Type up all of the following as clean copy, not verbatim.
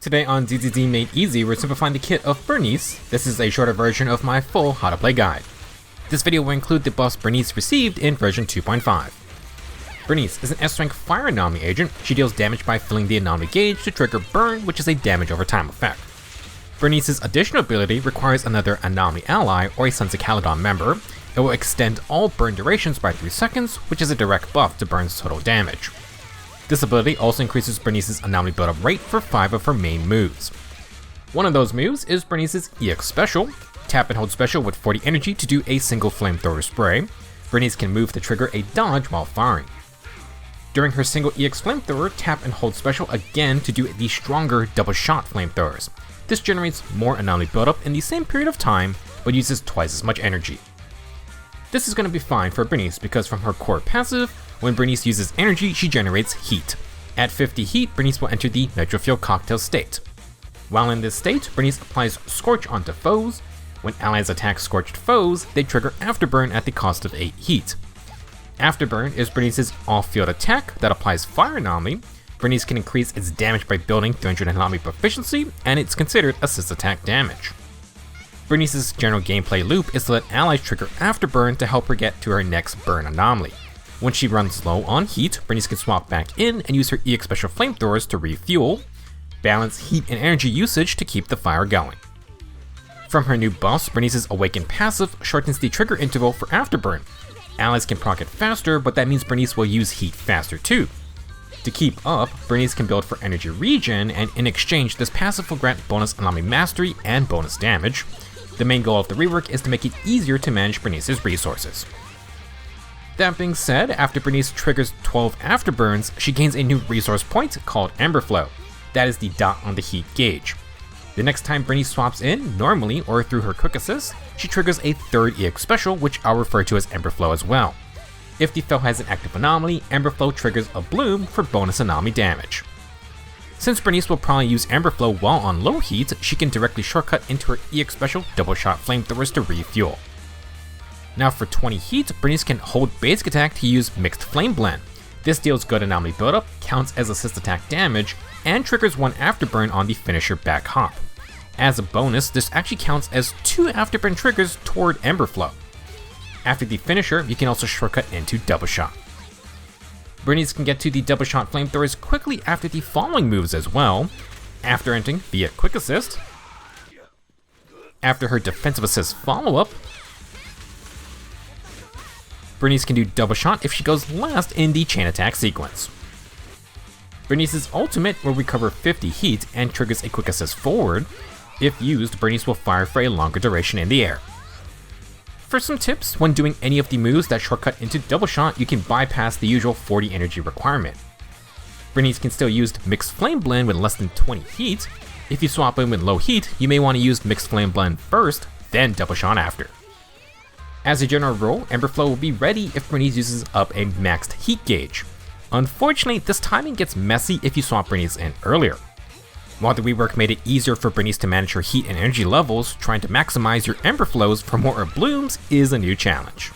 Today on ZZZ Made Easy, we're simplifying the kit of Burnice. This is a shorter version of my full how to play guide. This video will include the buffs Burnice received in version 2.5. Burnice is an S-rank fire anomaly agent. She deals damage by filling the anomaly gauge to trigger burn, which is a damage over time effect. Burnice's additional ability requires another anomaly ally or a Sons of Caledon member. It will extend all burn durations by 3 seconds, which is a direct buff to burn's total damage. This ability also increases Burnice's anomaly build-up rate for 5 of her main moves. One of those moves is Burnice's EX special. Tap and hold special with 40 energy to do a single flamethrower spray. Burnice can move to trigger a dodge while firing. During her single EX flamethrower, tap and hold special again to do the stronger double shot flamethrowers. This generates more anomaly build-up in the same period of time, but uses twice as much energy. This is going to be fine for Burnice because from her core passive, when Burnice uses energy, she generates heat. At 50 heat, Burnice will enter the nitro fuel cocktail state. While in this state, Burnice applies Scorch onto foes. When allies attack scorched foes, they trigger Afterburn at the cost of 8 heat. Afterburn is Burnice's off-field attack that applies Fire Anomaly. Burnice can increase its damage by building 300 anomaly proficiency, and it's considered assist attack damage. Burnice's general gameplay loop is to let allies trigger Afterburn to help her get to her next burn anomaly. When she runs low on heat, Burnice can swap back in and use her EX special flamethrowers to refuel, balance heat and energy usage to keep the fire going. From her new buffs, Burnice's Awaken passive shortens the trigger interval for Afterburn. Allies can proc it faster, but that means Burnice will use heat faster too. To keep up, Burnice can build for energy regen, and in exchange, this passive will grant bonus anomaly mastery and bonus damage. The main goal of the rework is to make it easier to manage Burnice's resources. That being said, after Burnice triggers 12 Afterburns, she gains a new resource point called Ember Flow. That is the dot on the heat gauge. The next time Burnice swaps in, normally or through her quick assist, she triggers a third EX special, which I'll refer to as Ember Flow as well. If the foe has an active anomaly, Ember Flow triggers a bloom for bonus anomaly damage. Since Burnice will probably use Ember Flow while on low heat, she can directly shortcut into her EX special double shot flamethrowers to refuel. Now for 20 heat, Burnice can hold basic attack to use Mixed Flame Blend. This deals good anomaly buildup, counts as assist attack damage, and triggers 1 Afterburn on the finisher back hop. As a bonus, this actually counts as 2 Afterburn triggers toward Ember Flow. After the finisher, you can also shortcut into Double Shot. Burnice can get to the Double Shot flamethrowers quickly after the following moves as well. After entering via Quick Assist, after her defensive assist follow-up, Burnice can do Double Shot if she goes last in the chain attack sequence. Burnice's ultimate will recover 50 heat and triggers a Quick Assist forward. If used, Burnice will fire for a longer duration in the air. For some tips, when doing any of the moves that shortcut into Double Shot, you can bypass the usual 40 energy requirement. Burnice can still use Mixed Flame Blend with less than 20 heat. If you swap in with low heat, you may want to use Mixed Flame Blend first, then Double Shot after. As a general rule, Ember Flow will be ready if Burnice uses up a maxed heat gauge. Unfortunately, this timing gets messy if you swap Burnice in earlier. While the rework made it easier for Burnice to manage her heat and energy levels, trying to maximize your Ember Flows for more blooms is a new challenge.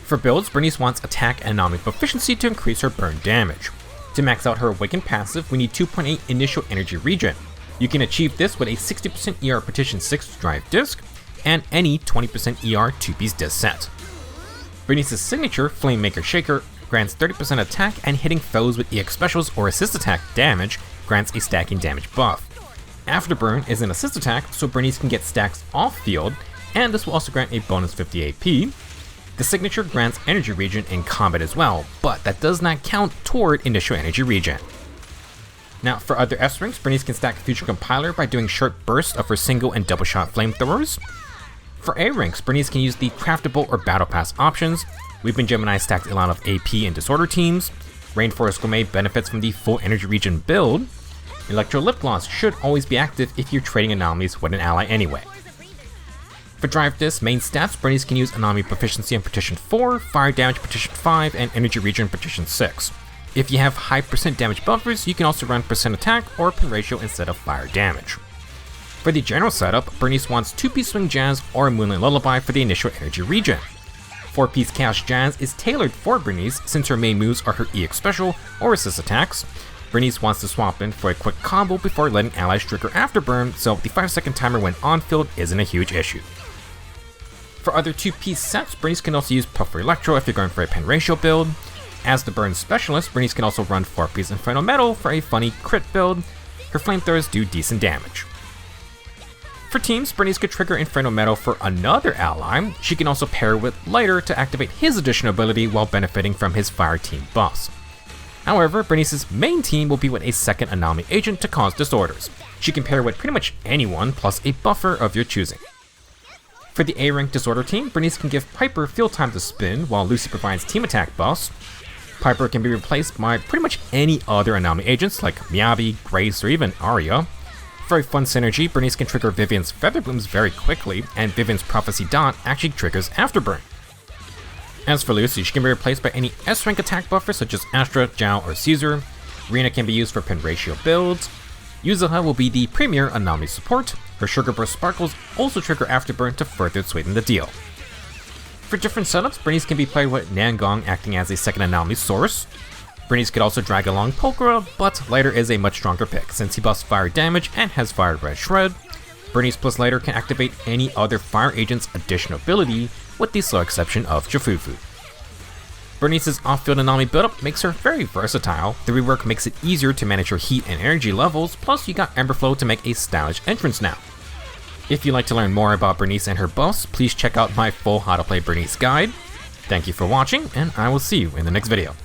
For builds, Burnice wants attack and anomaly proficiency to increase her burn damage. To max out her Awaken passive, we need 2.8 initial energy regen. You can achieve this with a 60% ER Partition 6 drive disc, and any 20% ER 2-piece disc set. Burnice's signature, Flamemaker Shaker, grants 30% attack, and hitting foes with EX specials or assist attack damage grants a stacking damage buff. Afterburn is an assist attack, so Burnice can get stacks off-field, and this will also grant a bonus 50 AP. The signature grants energy regen in combat as well, but that does not count toward initial energy regen. Now for other S-ranks, Burnice can stack Future Compiler by doing short bursts of her single and double shot flamethrowers. For A ranks, Burnice can use the craftable or battle pass options. Weeping Gemini stacks a lot of AP and disorder teams. Rainforest Gourmet benefits from the full energy regen build. Electro Lip Gloss should always be active if you're trading anomalies with an ally anyway. For Drive Disc main stats, Burnice can use Anomaly Proficiency in Partition 4, Fire Damage Partition 5, and Energy Regen Partition 6. If you have high percent damage buffers, you can also run percent attack or pin ratio instead of fire damage. For the general setup, Burnice wants 2-piece Swing Jazz or Moonlight Lullaby for the initial energy regen. 4-piece Chaos Jazz is tailored for Burnice since her main moves are her EX special or assist attacks. Burnice wants to swap in for a quick combo before letting allies trigger afterburn, so the 5-second timer when on field isn't a huge issue. For other 2-piece sets, Burnice can also use Puffer Electro if you're going for a pen ratio build. As the burn specialist, Burnice can also run 4-piece Inferno Metal for a funny crit build. Her flamethrowers do decent damage. For teams, Burnice could trigger Inferno Metal for another ally. She can also pair with Lighter to activate his additional ability while benefiting from his Fire Team buffs. However, Burnice's main team will be with a second Anomaly agent to cause disorders. She can pair with pretty much anyone plus a buffer of your choosing. For the A-rank Disorder team, Burnice can give Piper field time to spin while Lucy provides team attack buffs. Piper can be replaced by pretty much any other Anomaly agents like Miyabi, Grace, or even Arya. For a fun synergy, Burnice can trigger Vivian's Feather Blooms very quickly, and Vivian's Prophecy Dot actually triggers Afterburn. As for Lucy, she can be replaced by any S-rank attack buffers such as Astra, Zhao, or Caesar. Rena can be used for pen ratio builds. Yuzuha will be the premier Anomaly support. Her Sugar Burst Sparkles also trigger Afterburn to further sweeten the deal. For different setups, Burnice can be played with Nangong acting as a second Anomaly source. Burnice could also drag along Pokora, but Lighter is a much stronger pick since he buffs fire damage and has Fire Red Shred. Burnice plus Lighter can activate any other fire agent's additional ability, with the sole exception of Jafufu. Burnice's off-field Anomaly buildup makes her very versatile. The rework makes it easier to manage her heat and energy levels, plus you got Emberflow to make a stylish entrance now. If you'd like to learn more about Burnice and her buffs, please check out my full How to Play Burnice guide. Thank you for watching, and I will see you in the next video.